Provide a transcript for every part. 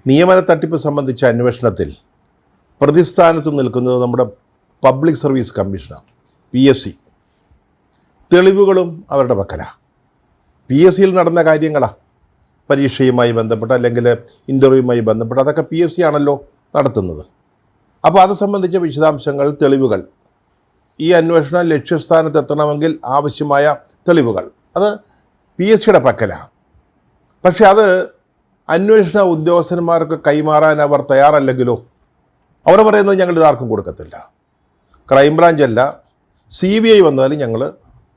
നിയമന തട്ടിപ്പ് സംബന്ധിച്ച അന്വേഷണത്തിൽ പ്രതിസ്ഥാനത്ത് നിൽക്കുന്നത് നമ്മുടെ പബ്ലിക് സർവീസ് കമ്മീഷനാണ്, PSC. തെളിവുകളും അവരുടെ പക്കലാണ്. PSCയിൽ നടന്ന കാര്യങ്ങളാണ്, പരീക്ഷയുമായി ബന്ധപ്പെട്ട അല്ലെങ്കിൽ ഇൻ്റർവ്യൂവുമായി ബന്ധപ്പെട്ട അതൊക്കെ PSC ആണല്ലോ നടത്തുന്നത്. അപ്പോൾ അത് സംബന്ധിച്ച വിശദാംശങ്ങൾ, തെളിവുകൾ, ഈ അന്വേഷണം ലക്ഷ്യസ്ഥാനത്തെത്തണമെങ്കിൽ ആവശ്യമായ തെളിവുകൾ അത് PSCയുടെ പക്കലാണ്. പക്ഷെ അത് അന്വേഷണ ഉദ്യോഗസ്ഥന്മാർക്ക് കൈമാറാൻ അവർ തയ്യാറല്ലെങ്കിലോ അവർ പറയുന്നത് ഞങ്ങൾ ഇതാർക്കും കൊടുക്കത്തില്ല, ക്രൈംബ്രാഞ്ചല്ല CBI വന്നാലും ഞങ്ങൾ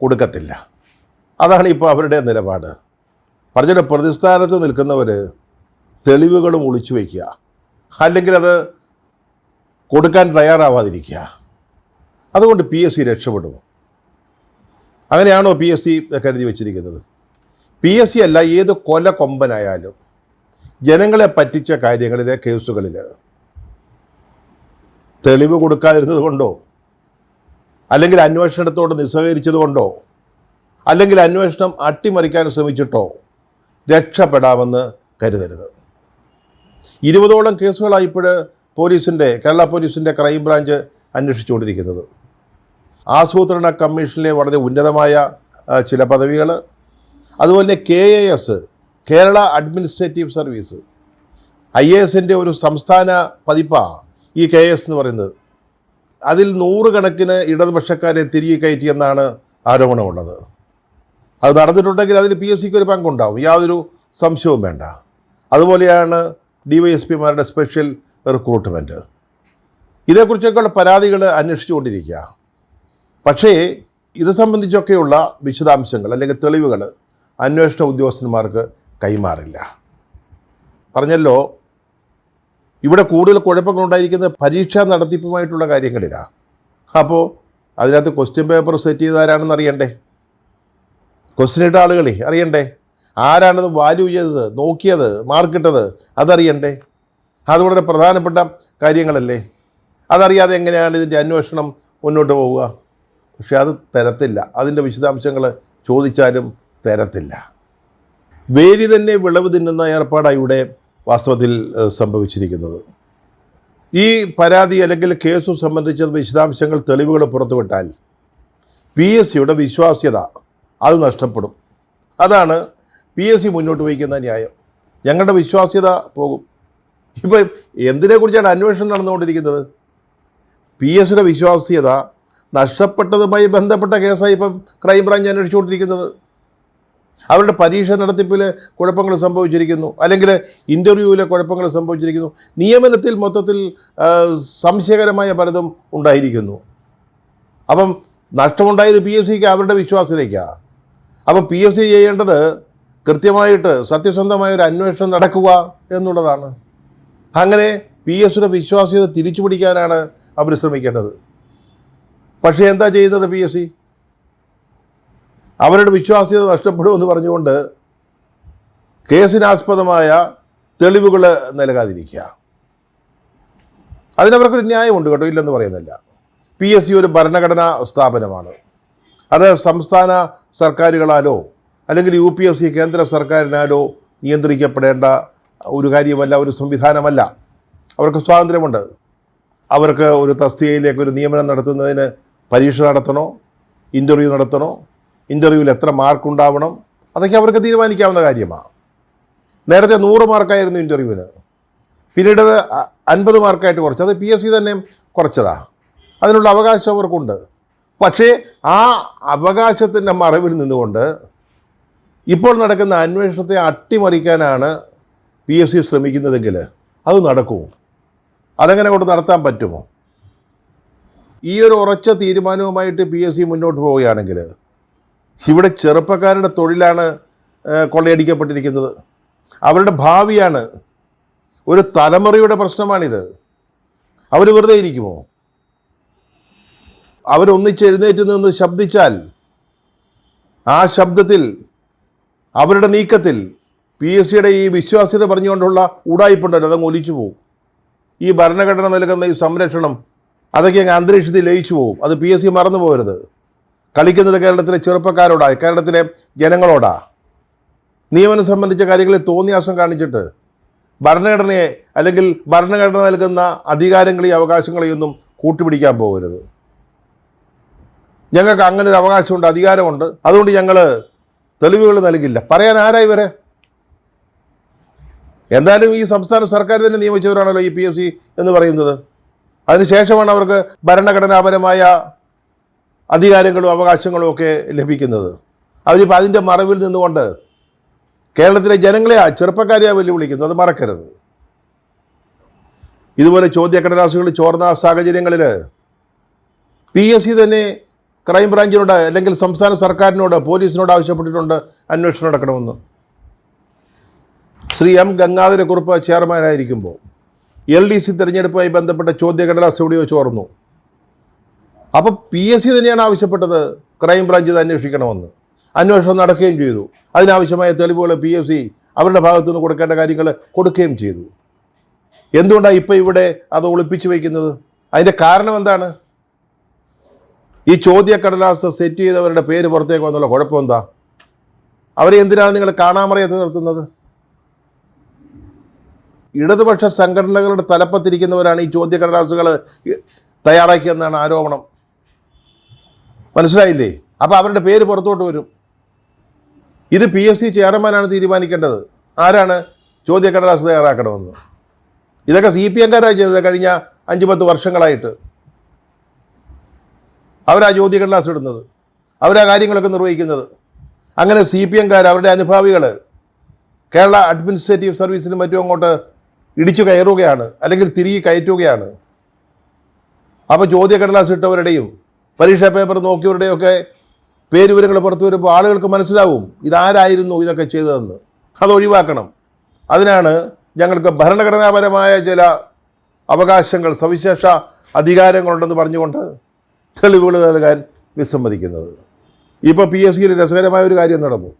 കൊടുക്കത്തില്ല. അതാണ് ഇപ്പോൾ അവരുടെ നിലപാട്. പറഞ്ഞിട്ട് പ്രതിസ്ഥാനത്ത് നിൽക്കുന്നവർ തെളിവുകളും ഒളിച്ചു വയ്ക്കുക, അല്ലെങ്കിൽ അത് കൊടുക്കാൻ തയ്യാറാവാതിരിക്കുക. അതുകൊണ്ട് PSC രക്ഷപ്പെടുമോ? അങ്ങനെയാണോ PSC കരുതി വച്ചിരിക്കുന്നത്? PSC അല്ല, ഏത് കൊല കൊമ്പനായാലും ജനങ്ങളെ പറ്റിച്ച കാര്യങ്ങളിലെ കേസുകളിൽ തെളിവ് കൊടുക്കാതിരുന്നത് കൊണ്ടോ, അല്ലെങ്കിൽ അന്വേഷണത്തോട് നിസ്സഹകരിച്ചത് കൊണ്ടോ, അല്ലെങ്കിൽ അന്വേഷണം അട്ടിമറിക്കാൻ ശ്രമിച്ചിട്ടോ രക്ഷപ്പെടാമെന്ന് കരുതരുത്. 20ഓളം കേസുകളായി ഇപ്പോൾ കേരള പോലീസിൻ്റെ ക്രൈംബ്രാഞ്ച് അന്വേഷിച്ചുകൊണ്ടിരിക്കുന്നത്. ആസൂത്രണ കമ്മീഷനിലെ വളരെ ഉന്നതമായ ചില പദവികൾ, അതുപോലെ KAS, കേരള അഡ്മിനിസ്ട്രേറ്റീവ് സർവീസ്, IASൻ്റെ ഒരു സംസ്ഥാന പതിപ്പാണ് ഈ KAS എന്ന് പറയുന്നത്. അതിൽ 100 കണക്കിന് ഇടതുപക്ഷക്കാരെ തിരികെ കയറ്റിയെന്നാണ് ആരോപണമുള്ളത്. അത് നടന്നിട്ടുണ്ടെങ്കിൽ അതിൽ PSCക്ക് ഒരു പങ്കുണ്ടാവും, യാതൊരു സംശയവും വേണ്ട. അതുപോലെയാണ് DYSPമാരുടെ സ്പെഷ്യൽ റിക്രൂട്ട്മെൻറ്റ്. ഇതേക്കുറിച്ചൊക്കെയുള്ള പരാതികൾ അന്വേഷിച്ചുകൊണ്ടിരിക്കുക. പക്ഷേ ഇത് സംബന്ധിച്ചൊക്കെയുള്ള വിശദാംശങ്ങൾ അല്ലെങ്കിൽ തെളിവുകൾ അന്വേഷണ ഉദ്യോഗസ്ഥന്മാർക്ക് കൈമാറില്ല. പറഞ്ഞല്ലോ, ഇവിടെ കൂടുതൽ കുഴപ്പങ്ങളുണ്ടായിരിക്കുന്നത് പരീക്ഷാ നടത്തിപ്പുമായിട്ടുള്ള കാര്യങ്ങളിലാണ്. അപ്പോൾ അതിനകത്ത് ക്വസ്റ്റ്യൻ പേപ്പർ സെറ്റ് ചെയ്തതാരാണെന്ന് അറിയണ്ടേ, ക്വസ്റ്റ്യൻ ഇട്ട ആളുകളെ അറിയണ്ടേ, ആരാണത് വാല്യൂ ചെയ്തത്, നോക്കിയത്, മാർക്കിട്ടത് അതറിയണ്ടേ. അത് വളരെ പ്രധാനപ്പെട്ട കാര്യങ്ങളല്ലേ. അതറിയാതെ എങ്ങനെയാണ് ഇതിൻ്റെ അന്വേഷണം മുന്നോട്ട് പോവുക? പക്ഷെ അത് തരത്തില്ല, അതിൻ്റെ വിശദാംശങ്ങൾ ചോദിച്ചാലും തരത്തില്ല. വേരി തന്നെ വിളവ് തിന്നുന്ന ഏർപ്പാടാണ് ഇവിടെ വാസ്തവത്തിൽ സംഭവിച്ചിരിക്കുന്നത്. ഈ പരാതി അല്ലെങ്കിൽ കേസ് സംബന്ധിച്ച വിശദാംശങ്ങൾ, തെളിവുകൾ പുറത്തുവിട്ടാൽ PSCയുടെ വിശ്വാസ്യത അത് നഷ്ടപ്പെടും. അതാണ് PSC മുന്നോട്ട് വയ്ക്കുന്ന ന്യായം. ഞങ്ങളുടെ വിശ്വാസ്യത പോകും. ഇപ്പം എന്തിനെക്കുറിച്ചാണ് അന്വേഷണം നടന്നുകൊണ്ടിരിക്കുന്നത്? PSCയുടെ വിശ്വാസ്യത നഷ്ടപ്പെട്ടതുമായി ബന്ധപ്പെട്ട കേസായി ഇപ്പം ക്രൈംബ്രാഞ്ച് അന്വേഷിച്ചുകൊണ്ടിരിക്കുന്നത്. അവരുടെ പരീക്ഷ നടത്തിപ്പിൽ കുഴപ്പങ്ങൾ സംഭവിച്ചിരിക്കുന്നു, അല്ലെങ്കിൽ ഇൻ്റർവ്യൂവിലെ കുഴപ്പങ്ങൾ സംഭവിച്ചിരിക്കുന്നു, നിയമനത്തിൽ മൊത്തത്തിൽ സംശയകരമായ പലതും ഉണ്ടായിരിക്കുന്നു. അപ്പം നഷ്ടമുണ്ടായത് PSCക്ക് അവരുടെ വിശ്വാസത്തിലേക്കാണ്. അപ്പോൾ PSC ചെയ്യേണ്ടത് കൃത്യമായിട്ട് സത്യസന്ധമായൊരു അന്വേഷണം നടക്കുക എന്നുള്ളതാണ്. അങ്ങനെ PSCയുടെ വിശ്വാസ്യത തിരിച്ചു പിടിക്കാനാണ് അവർ ശ്രമിക്കേണ്ടത്. പക്ഷേ എന്താ ചെയ്യുന്നത് PSC? അവരുടെ വിശ്വാസ്യത നഷ്ടപ്പെടുമെന്ന് പറഞ്ഞുകൊണ്ട് കേസിനാസ്പദമായ തെളിവുകൾ നൽകാതിരിക്കുക. അതിനവർക്കൊരു ന്യായമുണ്ട് കേട്ടോ, ഇല്ലെന്ന് പറയുന്നില്ല. PSC ഒരു ഭരണഘടനാ സ്ഥാപനമാണ്. അത് സംസ്ഥാന സർക്കാരുകളാലോ അല്ലെങ്കിൽ UPSC കേന്ദ്ര സർക്കാരിനാലോ നിയന്ത്രിക്കപ്പെടേണ്ട ഒരു കാര്യമല്ല, ഒരു സംവിധാനമല്ല. അവർക്ക് സ്വാതന്ത്ര്യമുണ്ട്. അവർക്ക് ഒരു തസ്തികയിലേക്ക് ഒരു നിയമനം നടത്തുന്നതിന് പരീക്ഷ നടത്തണോ, ഇൻ്റർവ്യൂ നടത്തണോ, ഇൻ്റർവ്യൂവിൽ എത്ര മാർക്കുണ്ടാവണം, അതൊക്കെ അവർക്ക് തീരുമാനിക്കാവുന്ന കാര്യമാണ്. നേരത്തെ 100 മാർക്കായിരുന്നു ഇൻ്റർവ്യൂവിന്, പിന്നീട് 50 മാർക്കായിട്ട് കുറച്ച്. അത് PSC തന്നെ കുറച്ചതാണ്. അതിനുള്ള അവകാശം അവർക്കുണ്ട്. പക്ഷേ ആ അവകാശത്തിൻ്റെ മറവിൽ നിന്നുകൊണ്ട് ഇപ്പോൾ നടക്കുന്ന അന്വേഷണത്തെ അട്ടിമറിക്കാനാണ് PSC ശ്രമിക്കുന്നതെങ്കിൽ അത് നടക്കുമോ? അതെങ്ങനെ കൊണ്ട് നടത്താൻ പറ്റുമോ? ഈ ഒരു ഉറച്ച തീരുമാനവുമായിട്ട് PSC മുന്നോട്ട് പോവുകയാണെങ്കിൽ ഇവിടെ ചെറുപ്പക്കാരുടെ തൊഴിലാണ് കൊള്ളയടിക്കപ്പെട്ടിരിക്കുന്നത്, അവരുടെ ഭാവിയാണ്, ഒരു തലമുറയുടെ പ്രശ്നമാണിത്. അവർ വെറുതെ ഇരിക്കുമോ? അവരൊന്നിച്ചെഴുന്നേറ്റ് നിന്ന് ശബ്ദിച്ചാൽ ആ ശബ്ദത്തിൽ, അവരുടെ നീക്കത്തിൽ PSCയുടെ ഈ വിശ്വാസ്യത പറഞ്ഞുകൊണ്ടുള്ള ഉടായ്പുണ്ടല്ലോ, അതങ്ങ് ഒലിച്ചു പോകും. ഈ ഭരണഘടന നൽകുന്ന ഈ സംരക്ഷണം അതൊക്കെ അങ്ങ് അന്തരീക്ഷത്തിൽ ലയിച്ചു പോകും. അത് PSC മറന്നു പോകരുത്. കളിക്കുന്നത് കേരളത്തിലെ ചെറുപ്പക്കാരോടാണ്, കേരളത്തിലെ ജനങ്ങളോടാണ്. നിയമനം സംബന്ധിച്ച കാര്യങ്ങളിൽ തോന്നിയാസം കാണിച്ചിട്ട് ഭരണഘടനയെ അല്ലെങ്കിൽ ഭരണഘടന നൽകുന്ന അധികാരങ്ങളെയും അവകാശങ്ങളെയും ഒന്നും കൂട്ടുപിടിക്കാൻ പോകരുത്. ഞങ്ങൾക്ക് അങ്ങനെ ഒരു അവകാശമുണ്ട്, അധികാരമുണ്ട്, അതുകൊണ്ട് ഞങ്ങൾ തെളിവുകൾ നൽകില്ല. പറയാൻ ആരാ ഇവരെ? എന്തായാലും ഈ സംസ്ഥാന സർക്കാർ തന്നെ നിയമിച്ചവരാണല്ലോ ഈ PFC എന്ന് പറയുന്നത്. അതിനുശേഷമാണ് അവർക്ക് ഭരണഘടനാപരമായ അധികാരങ്ങളും അവകാശങ്ങളും ഒക്കെ ലഭിക്കുന്നത്. അവരിപ്പോൾ അതിൻ്റെ മറവിൽ നിന്നുകൊണ്ട് കേരളത്തിലെ ജനങ്ങളെയാ, ചെറുപ്പക്കാരെയാണ് വെല്ലുവിളിക്കുന്നത്. അത് മറക്കരുത്. ഇതുപോലെ ചോദ്യക്കടലാസുകൾ ചോർന്ന സാഹചര്യങ്ങളിൽ PFC തന്നെ ക്രൈംബ്രാഞ്ചിനോട് അല്ലെങ്കിൽ സംസ്ഥാന സർക്കാരിനോട്, പോലീസിനോട് ആവശ്യപ്പെട്ടിട്ടുണ്ട് അന്വേഷണം നടക്കണമെന്ന്. ശ്രീ M. ഗംഗാധരക്കുറുപ്പ് ചെയർമാനായിരിക്കുമ്പോൾ LDC തിരഞ്ഞെടുപ്പുമായി ബന്ധപ്പെട്ട ചോദ്യക്കടലാസ് എവിടെയോ ചോർന്നു. അപ്പോൾ PFC തന്നെയാണ് ആവശ്യപ്പെട്ടത് ക്രൈംബ്രാഞ്ച് ഇത് അന്വേഷിക്കണമെന്ന്. അന്വേഷണം നടക്കുകയും ചെയ്തു. അതിനാവശ്യമായ തെളിവുകൾ PFC അവരുടെ ഭാഗത്തു നിന്ന് കൊടുക്കേണ്ട കാര്യങ്ങൾ കൊടുക്കുകയും ചെയ്തു. എന്തുകൊണ്ടാണ് ഇപ്പോൾ ഇവിടെ അത് ഒളിപ്പിച്ചു വയ്ക്കുന്നത്? അതിൻ്റെ കാരണം എന്താണ്? ഈ ചോദ്യക്കടലാസ് സെറ്റ് ചെയ്തവരുടെ പേര് പുറത്തേക്ക് വന്നുള്ള കുഴപ്പമെന്താ? അവരെ എന്തിനാണ് നിങ്ങൾ കാണാമറയത്ത് നിർത്തുന്നത്? ഇടതുപക്ഷ സംഘടനകളുടെ തലപ്പത്തിരിക്കുന്നവരാണ് ഈ ചോദ്യക്കടലാസുകൾ തയ്യാറാക്കിയെന്നാണ് ആരോപണം. മനസ്സിലായില്ലേ? അപ്പോൾ അവരുടെ പേര് പുറത്തോട്ട് വരും. ഇത് PFC ചെയർമാനാണ് തീരുമാനിക്കേണ്ടത് ആരാണ് ചോദ്യക്കടലാസ് തയ്യാറാക്കണമെന്ന്. ഇതൊക്കെ CPM-കാരാണ് ചെയ്തത് കഴിഞ്ഞ 5-10 വർഷങ്ങളായിട്ട്. അവരാ ചോദ്യക്കടലാസ് ഇടുന്നത്, അവരാ കാര്യങ്ങളൊക്കെ നിർവഹിക്കുന്നത്. അങ്ങനെ CPM-കാർ അവരുടെ അനുഭാവികൾ കേരള അഡ്മിനിസ്ട്രേറ്റീവ് സർവീസിനും മറ്റും അങ്ങോട്ട് ഇടിച്ചു കയറുകയാണ്, അല്ലെങ്കിൽ തിരികെ കയറ്റുകയാണ്. അപ്പോൾ ചോദ്യക്കടലാസ് ഇട്ടവരുടെയും പരീക്ഷാ പേപ്പർ നോക്കിയവരുടെയൊക്കെ പേരുവിവരങ്ങൾ പുറത്തു വരുമ്പോൾ ആളുകൾക്ക് മനസ്സിലാവും ഇതാരായിരുന്നു ഇതൊക്കെ ചെയ്തതെന്ന്. അത് ഒഴിവാക്കണം. അതിനാണ് ഞങ്ങൾക്ക് ഭരണഘടനാപരമായ ചില അവകാശങ്ങൾ, സവിശേഷ അധികാരങ്ങളുണ്ടെന്ന് പറഞ്ഞുകൊണ്ട് തെളിവുകൾ നൽകാൻ വിസമ്മതിക്കുന്നത്. ഇപ്പോൾ PFC-യിൽ രസകരമായ ഒരു കാര്യം നടന്നു.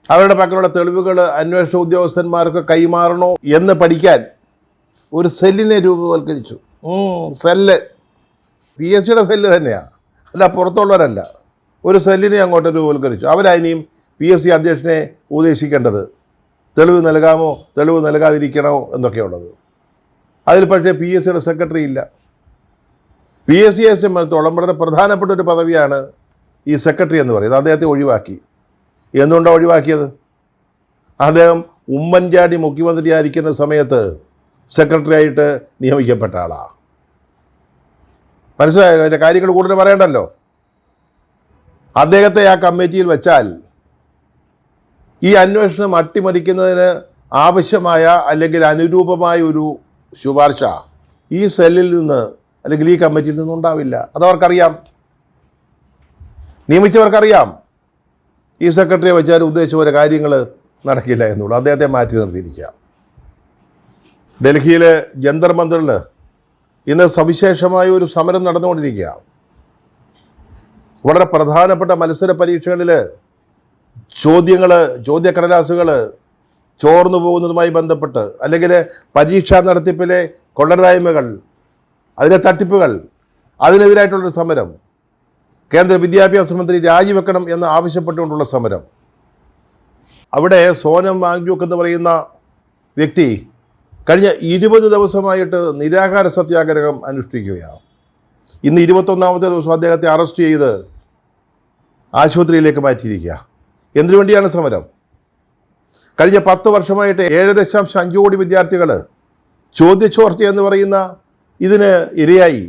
അവരുടെ പക്കലുള്ള തെളിവുകൾ അന്വേഷണ ഉദ്യോഗസ്ഥന്മാർക്ക് കൈമാറണോ എന്ന് പഠിക്കാൻ ഒരു സെല്ലിനെ രൂപവൽക്കരിച്ചു. സെല്ല് PFC-യുടെ സെല്ല് തന്നെയാണ്, അല്ല പുറത്തുള്ളവരല്ല. ഒരു സെല്ലിനെ അങ്ങോട്ട് രൂപവൽക്കരിച്ചു. അവരതിനെയും PFC അധ്യക്ഷനെ ഉപദേശിക്കേണ്ടത് തെളിവ് നൽകാമോ, തെളിവ് നൽകാതിരിക്കണോ എന്നൊക്കെയുള്ളത്. അതിൽ പക്ഷേ PFC-യുടെ സെക്രട്ടറി ഇല്ല. PFC-യെ സംബന്ധിച്ചോളം വളരെ പ്രധാനപ്പെട്ട ഒരു പദവിയാണ് ഈ സെക്രട്ടറി എന്ന് പറയുന്നത്. അദ്ദേഹത്തെ ഒഴിവാക്കി. എന്തുകൊണ്ടാണ് ഒഴിവാക്കിയത്? അദ്ദേഹം ഉമ്മൻചാണ്ടി മുഖ്യമന്ത്രിയായിരിക്കുന്ന സമയത്ത് സെക്രട്ടറി ആയിട്ട് നിയമിക്കപ്പെട്ട ആളാണ്. മനസ്സിലായോ? അതിൻ്റെ കാര്യങ്ങൾ കൂടുതൽ പറയണ്ടല്ലോ. അദ്ദേഹത്തെ ആ കമ്മിറ്റിയിൽ വെച്ചാൽ ഈ അന്വേഷണം അട്ടിമറിക്കുന്നതിന് ആവശ്യമായ അല്ലെങ്കിൽ അനുരൂപമായ ഒരു ശുപാർശ ഈ സെല്ലിൽ നിന്ന് അല്ലെങ്കിൽ ഈ കമ്മിറ്റിയിൽ നിന്നുണ്ടാവില്ല. അതവർക്കറിയാം, നിയമിച്ചവർക്കറിയാം. ഈ സെക്രട്ടറിയെ വെച്ചാൽ ഉദ്ദേശിച്ച പോലെ കാര്യങ്ങൾ നടക്കില്ല എന്നുള്ളൂ. അദ്ദേഹത്തെ മാറ്റി നിർത്തിയിരിക്കാം. ഡൽഹിയിലെ ജന്തർ മന്ദിറിൽ ഇന്ന് സവിശേഷമായ ഒരു സമരം നടന്നുകൊണ്ടിരിക്കുക. വളരെ പ്രധാനപ്പെട്ട മത്സര പരീക്ഷകളിൽ ചോദ്യക്കടലാസുകൾ ചോർന്നു പോകുന്നതുമായി ബന്ധപ്പെട്ട്, അല്ലെങ്കിൽ പരീക്ഷാ നടത്തിപ്പിലെ കൊള്ളരുതായ്മകൾ, അതിലെ തട്ടിപ്പുകൾ, അതിനെതിരായിട്ടുള്ളൊരു സമരം, കേന്ദ്ര വിദ്യാഭ്യാസ മന്ത്രി രാജിവെക്കണം എന്ന് ആവശ്യപ്പെട്ടുകൊണ്ടുള്ള സമരം. അവിടെ സോനം വാങ്ചുക് എന്ന് പറയുന്ന വ്യക്തി കഴിഞ്ഞ 20 ദിവസമായിട്ട് നിരാഹാര സത്യാഗ്രഹം അനുഷ്ഠിക്കുകയാണ്. ഇന്ന് 21ാമത്തെ ദിവസം അദ്ദേഹത്തെ അറസ്റ്റ് ചെയ്ത് ആശുപത്രിയിലേക്ക് മാറ്റിയിരിക്കുക. എന്തിനു വേണ്ടിയാണ് സമരം? കഴിഞ്ഞ 10 വർഷമായിട്ട് 7.5 കോടി വിദ്യാർത്ഥികൾ ചോദ്യച്ചോർച്ച എന്ന് പറയുന്ന ഇതിന് ഇരയായി.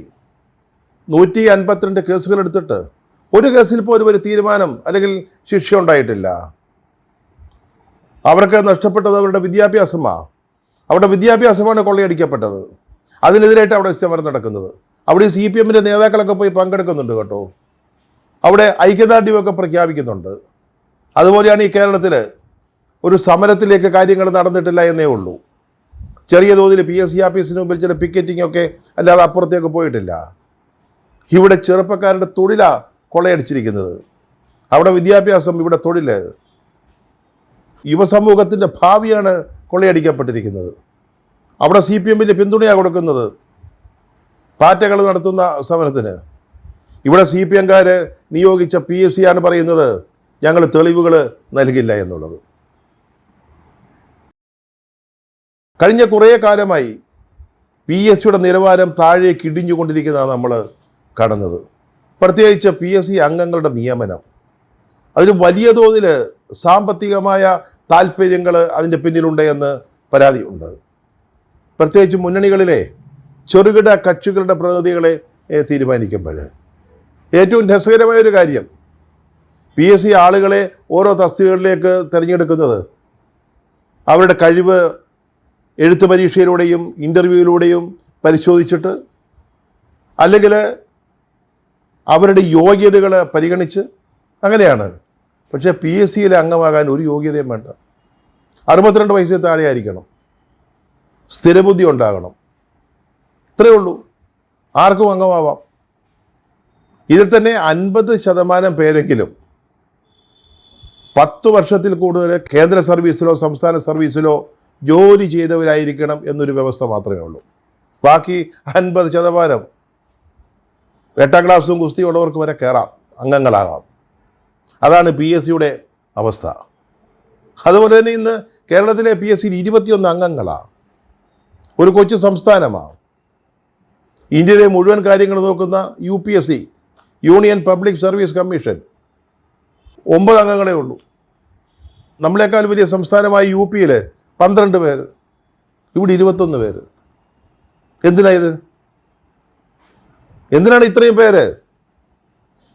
152 കേസുകൾ എടുത്തിട്ട് ഒരു കേസിൽ പോലും ഒരു തീരുമാനം അല്ലെങ്കിൽ ശിക്ഷ ഉണ്ടായിട്ടില്ല. അവർക്ക് നഷ്ടപ്പെട്ടത് അവരുടെ വിദ്യാഭ്യാസമാണ്. അവരുടെ വിദ്യാഭ്യാസമാണ് കൊള്ളയടിക്കപ്പെട്ടത്. അതിനെതിരായിട്ട് അവിടെ സമരം നടക്കുന്നത്. അവിടെ CPM-ൻ്റെ നേതാക്കളൊക്കെ പോയി പങ്കെടുക്കുന്നുണ്ട് കേട്ടോ. അവിടെ ഐക്യദാർഢ്യമൊക്കെ പ്രഖ്യാപിക്കുന്നുണ്ട്. അതുപോലെയാണ് ഈ കേരളത്തിൽ ഒരു സമരത്തിലേക്ക് കാര്യങ്ങൾ നടന്നിട്ടില്ല എന്നേ ഉള്ളൂ. ചെറിയ തോതിൽ PSC ഓഫീസിന് മുമ്പിൽ ചില പിക്കറ്റിംഗ് ഒക്കെ, അല്ലാതെ അപ്പുറത്തേക്ക് പോയിട്ടില്ല. ഇവിടെ ചെറുപ്പക്കാരുടെ തൊഴിലാണ് കൊള്ളയടിച്ചിരിക്കുന്നത്. അവിടെ വിദ്യാഭ്യാസം, ഇവിടെ തൊഴിൽ, യുവസമൂഹത്തിൻ്റെ ഭാവിയാണ് കൊള്ളയടിക്കപ്പെട്ടിരിക്കുന്നത്. അവിടെ CPM-ൻ്റെ പിന്തുണയാണ് കൊടുക്കുന്നത് പാറ്റകൾ നടത്തുന്ന സമരത്തിന്. ഇവിടെ CPM-കാർ നിയോഗിച്ച PFC-യാണ് പറയുന്നത് ഞങ്ങൾ തെളിവുകൾ നൽകില്ല എന്നുള്ളത്. കഴിഞ്ഞ കുറേ കാലമായി PSCയുടെ നിലവാരം താഴേക്ക് ഇടിഞ്ഞുകൊണ്ടിരിക്കുന്നതാണ് നമ്മൾ കാണുന്നത്. പ്രത്യേകിച്ച് PSC അംഗങ്ങളുടെ നിയമനം, അതിന് വലിയ തോതിൽ സാമ്പത്തികമായ താല്പര്യങ്ങൾ അതിൻ്റെ പിന്നിലുണ്ട് എന്ന് പരാതിയുണ്ട്. പ്രത്യേകിച്ച് മുന്നണികളിലെ ചെറുകിട കക്ഷികളുടെ പ്രതിനിധികളെ തീരുമാനിക്കുമ്പോൾ ഏറ്റവും രസകരമായൊരു കാര്യം, PSC ആളുകളെ ഓരോ തസ്തികകളിലേക്ക് തിരഞ്ഞെടുക്കുന്നത് അവരുടെ കഴിവ് എഴുത്ത് പരീക്ഷയിലൂടെയും ഇൻ്റർവ്യൂവിലൂടെയും പരിശോധിച്ചിട്ട്, അല്ലെങ്കിൽ അവരുടെ യോഗ്യതകൾ പരിഗണിച്ച് അങ്ങനെയാണ്. പക്ഷേ PSCയിലെ അംഗമാകാൻ ഒരു യോഗ്യതയും വേണ്ട. 62 വയസ്സിൽ താഴെ ആയിരിക്കണം, സ്ഥിരബുദ്ധി ഉണ്ടാകണം, ഇത്രയേ ഉള്ളൂ. ആർക്കും അംഗമാവാം. ഇതിൽ തന്നെ 50% പേരെങ്കിലും 10 വർഷത്തിൽ കൂടുതൽ കേന്ദ്ര സർവീസിലോ സംസ്ഥാന സർവീസിലോ ജോലി ചെയ്തവരായിരിക്കണം എന്നൊരു വ്യവസ്ഥ മാത്രമേ ഉള്ളൂ. ബാക്കി 50% 8ാം ക്ലാസ്സും കുസ്തിയുള്ളവർക്ക് വരെ കയറാം, അംഗങ്ങളാകാം. അതാണ് PSCയുടെ അവസ്ഥ. അതുപോലെ തന്നെ ഇന്ന് കേരളത്തിലെ PSCയിൽ 21 അംഗങ്ങളാണ്. ഒരു കൊച്ചു സംസ്ഥാനമാണ്. ഇന്ത്യയിലെ മുഴുവൻ കാര്യങ്ങൾ നോക്കുന്ന UPSC, union public service commission, 9 അംഗങ്ങളേ ഉള്ളൂ. നമ്മളെക്കാൾ വലിയ സംസ്ഥാനമായ UPയിൽ 12 പേര്, ഇവിടെ 21 പേര്. എന്തിനാണ് എന്തിനാണ് ഇത്രയും പേര്?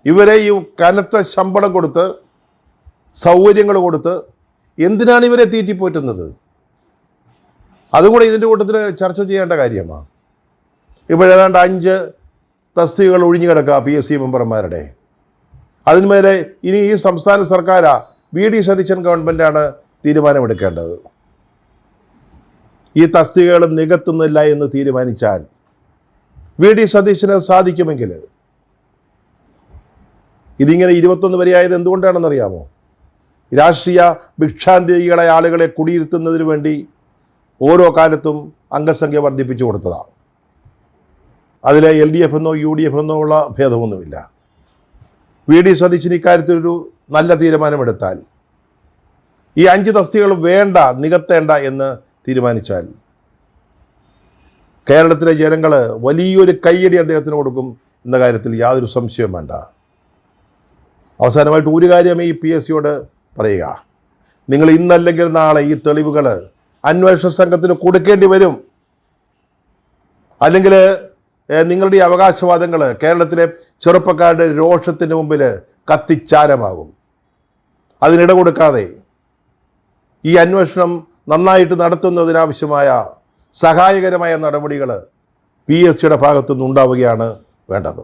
ഇവരെ ഈ കനത്ത ശമ്പളം കൊടുത്ത് സൗകര്യങ്ങൾ കൊടുത്ത് എന്തിനാണ് ഇവരെ തീറ്റിപ്പോറ്റുന്നത്? അതും കൂടെ ഇതിൻ്റെ കൂട്ടത്തിൽ ചർച്ച ചെയ്യേണ്ട കാര്യമാണ്. ഇപ്പോഴേതാണ്ട് 5 തസ്തികകൾ ഒഴിഞ്ഞു കിടക്കുക PSC മെമ്പർമാരുടെ. അതിന്മേലെ ഇനി ഈ സംസ്ഥാന സർക്കാരാ VD സതീശൻ ഗവൺമെൻറ്റാണ് തീരുമാനമെടുക്കേണ്ടത്. ഈ തസ്തികകൾ നികത്തുന്നില്ല എന്ന് തീരുമാനിച്ചാൽ VD സതീശന് സാധിക്കുമെങ്കിൽ, ഇതിങ്ങനെ 21 വരെയായത് എന്തുകൊണ്ടാണെന്നറിയാമോ? രാഷ്ട്രീയ ഭിക്ഷാന്തേഹികളായ ആളുകളെ കുടിയിരുത്തുന്നതിന് വേണ്ടി ഓരോ കാലത്തും അംഗസംഖ്യ വർദ്ധിപ്പിച്ചു കൊടുത്തതാണ്. അതിലെ LDF എന്നോ UDF എന്നോ ഉള്ള ഭേദമൊന്നുമില്ല. VD സതീശന് ഇക്കാര്യത്തിലൊരു നല്ല തീരുമാനമെടുത്താൽ, ഈ 5 തസ്തികകൾ വേണ്ട, നികത്തേണ്ട എന്ന് തീരുമാനിച്ചാൽ, കേരളത്തിലെ ജനങ്ങൾ വലിയൊരു കയ്യടി അദ്ദേഹത്തിന് കൊടുക്കും എന്ന കാര്യത്തിൽ യാതൊരു സംശയവും വേണ്ട. അവസാനമായിട്ട് ഒരു കാര്യം ഈ PSCയോട് പറയുക, നിങ്ങൾ ഇന്നല്ലെങ്കിൽ നാളെ ഈ തെളിവുകൾ അന്വേഷണ സംഘത്തിന് കൊടുക്കേണ്ടി വരും. അല്ലെങ്കിൽ നിങ്ങളുടെ ഈ അവകാശവാദങ്ങൾ കേരളത്തിലെ ചെറുപ്പക്കാരുടെ രോഷത്തിന് മുമ്പിൽ കത്തിച്ചാരമാകും. അതിനിട കൊടുക്കാതെ ഈ അന്വേഷണം നന്നായിട്ട് നടത്തുന്നതിനാവശ്യമായ സഹായകരമായ നടപടികൾ PSCയുടെ ഭാഗത്തുനിന്നുണ്ടാവുകയാണ് വേണ്ടത്.